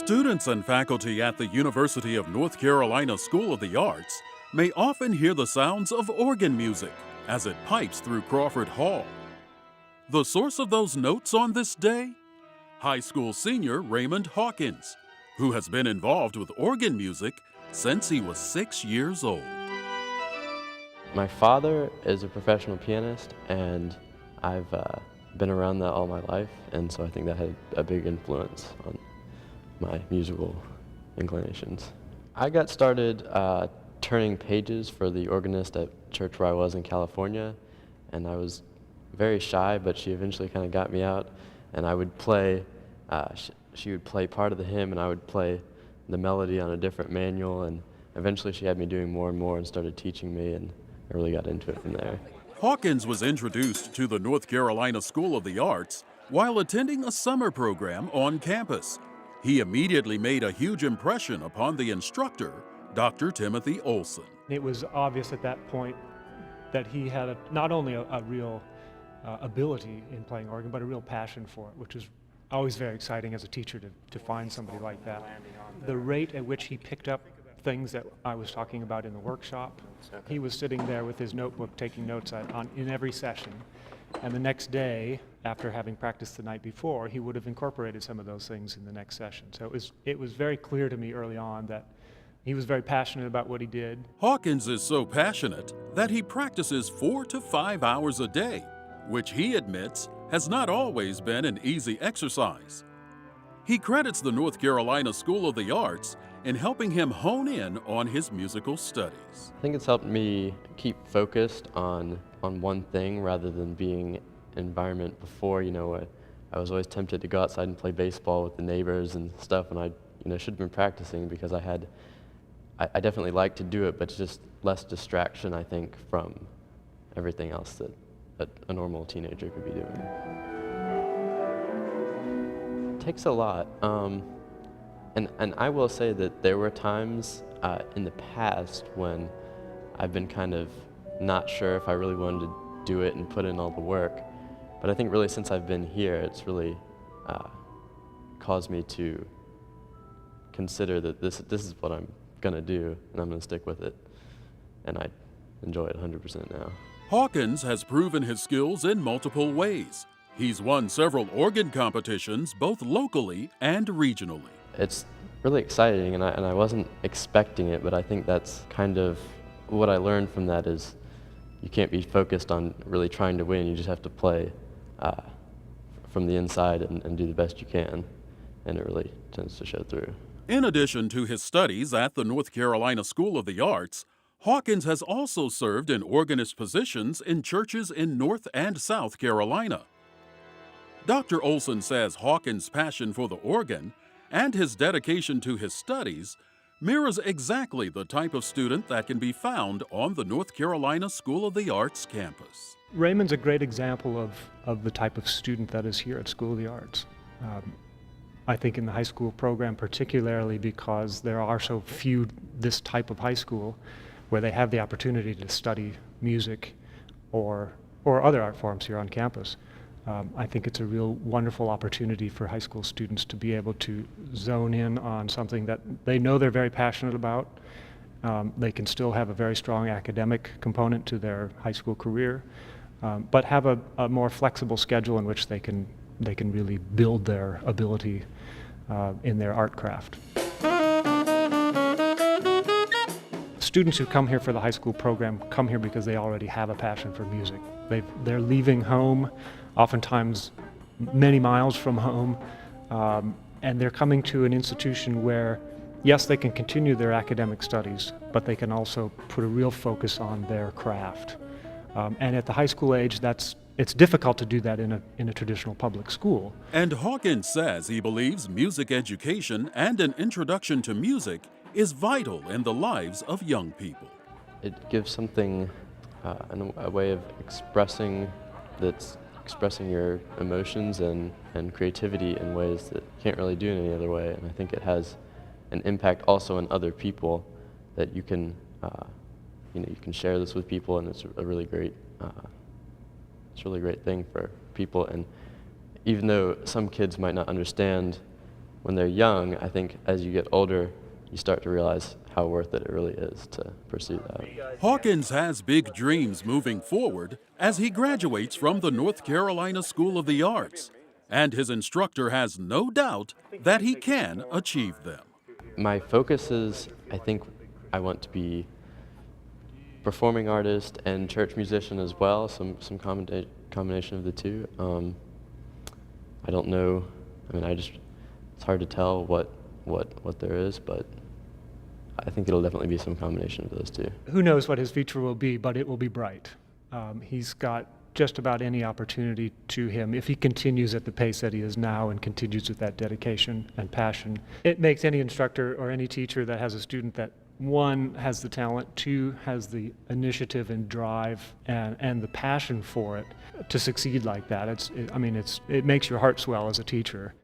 Students and faculty at the University of North Carolina School of the Arts may often hear the sounds of organ music as it pipes through Crawford Hall. The source of those notes on this day? High school senior Raymond Hawkins, who has been involved with organ music since he was 6 years old. My father is a professional pianist, and I've been around that all my life, and so I think that had a big influence on my musical inclinations. I got started turning pages for the organist at church where I was in California, and I was very shy, but she eventually kind of got me out, and I would play, she would play part of the hymn, and I would play the melody on a different manual, and eventually she had me doing more and more and started teaching me, and I really got into it from there. Hawkins was introduced to the North Carolina School of the Arts while attending a summer program on campus. He immediately made a huge impression upon the instructor, Dr. Timothy Olson. It was obvious at that point that he had not only a real ability in playing organ, but a real passion for it, which is always very exciting as a teacher to find somebody like that. The rate at which he picked up things that I was talking about in the workshop, he was sitting there with his notebook taking notes in every session. And the next day, after having practiced the night before, he would have incorporated some of those things in the next session. So it was very clear to me early on that he was very passionate about what he did. Hawkins is so passionate that he practices 4 to 5 hours a day, which he admits has not always been an easy exercise. He credits the North Carolina School of the Arts in helping him hone in on his musical studies. I think it's helped me keep focused on one thing rather than being environment before. I was always tempted to go outside and play baseball with the neighbors and stuff, and I should have been practicing because I definitely like to do it, but it's just less distraction, I think, from everything else that a normal teenager could be doing. It takes a lot. And I will say that there were times in the past when I've been kind of not sure if I really wanted to do it and put in all the work. But I think really since I've been here, it's really caused me to consider that this is what I'm going to do, and I'm going to stick with it. And I enjoy it 100% now. Hawkins has proven his skills in multiple ways. He's won several organ competitions, both locally and regionally. It's really exciting, and I wasn't expecting it, but I think that's kind of what I learned from that is you can't be focused on really trying to win. You just have to play from the inside and do the best you can, and it really tends to show through. In addition to his studies at the North Carolina School of the Arts, Hawkins has also served in organist positions in churches in North and South Carolina. Dr. Olson says Hawkins' passion for the organ and his dedication to his studies mirrors exactly the type of student that can be found on the North Carolina School of the Arts campus. Raymond's a great example of the type of student that is here at School of the Arts. I think in the high school program particularly because there are so few this type of high school where they have the opportunity to study music or other art forms here on campus. I think it's a real wonderful opportunity for high school students to be able to zone in on something that they know they're very passionate about. They can still have a very strong academic component to their high school career, but have a more flexible schedule in which they can really build their ability in their art craft. Students who come here for the high school program come here because they already have a passion for music. They're leaving home, oftentimes many miles from home, and they're coming to an institution where, yes, they can continue their academic studies, but they can also put a real focus on their craft. And at the high school age, it's difficult to do that in a traditional public school. And Hawkins says he believes music education and an introduction to music is vital in the lives of young people. It gives something, a way of expressing your emotions and creativity in ways that you can't really do in any other way. And I think it has an impact also on other people that you can share this with people, and it's a really great thing for people. And even though some kids might not understand when they're young, I think as you get older, you start to realize how worth it really is to pursue that. Hawkins has big dreams moving forward as he graduates from the North Carolina School of the Arts, and his instructor has no doubt that he can achieve them. My focus is, I think I want to be performing artist and church musician as well, some combination of the two. I don't know, I mean, it's hard to tell what there is, but I think it'll definitely be some combination of those two. Who knows what his future will be, but it will be bright. He's got just about any opportunity to him if he continues at the pace that he is now and continues with that dedication and passion. It makes any instructor or any teacher that has a student that, one, has the talent, two, has the initiative and drive and the passion for it to succeed like that. It makes your heart swell as a teacher.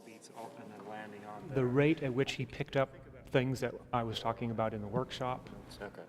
Beats and then landing on there. The rate at which he picked up things that I was talking about in the workshop. Okay.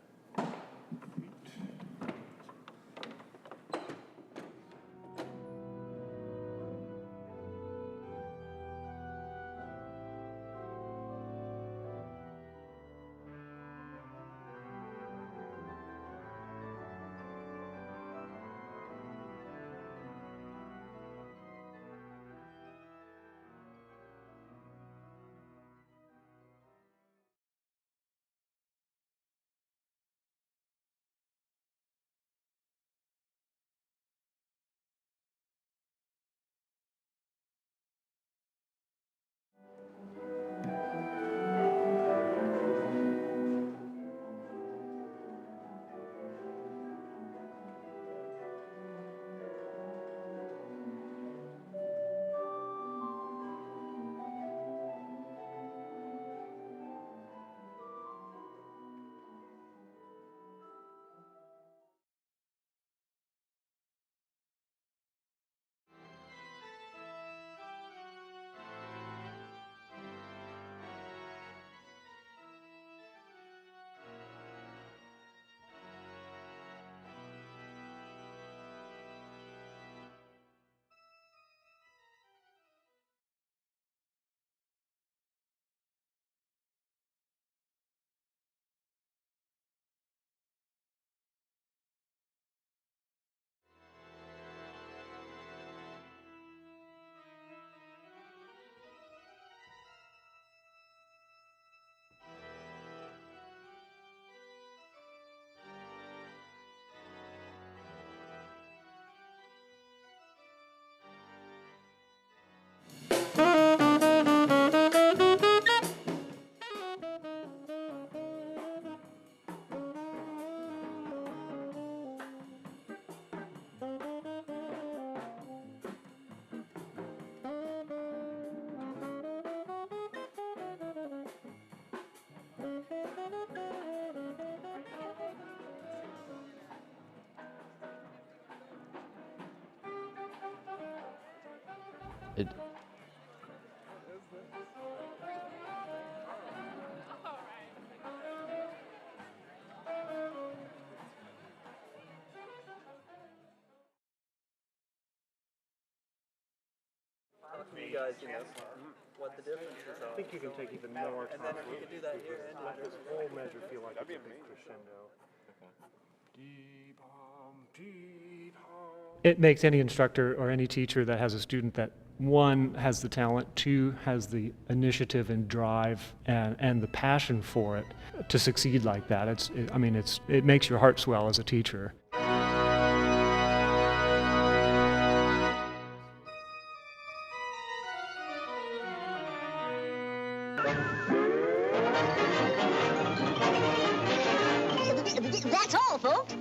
It, guys, what the differences are. I think you can take even more time. And then we could do that here and Let this whole measure feel like it's a big crescendo. It makes any instructor or any teacher that has a student that, one, has the talent, two, has the initiative and drive and the passion for it to succeed like that. It makes your heart swell as a teacher. That's all, folks.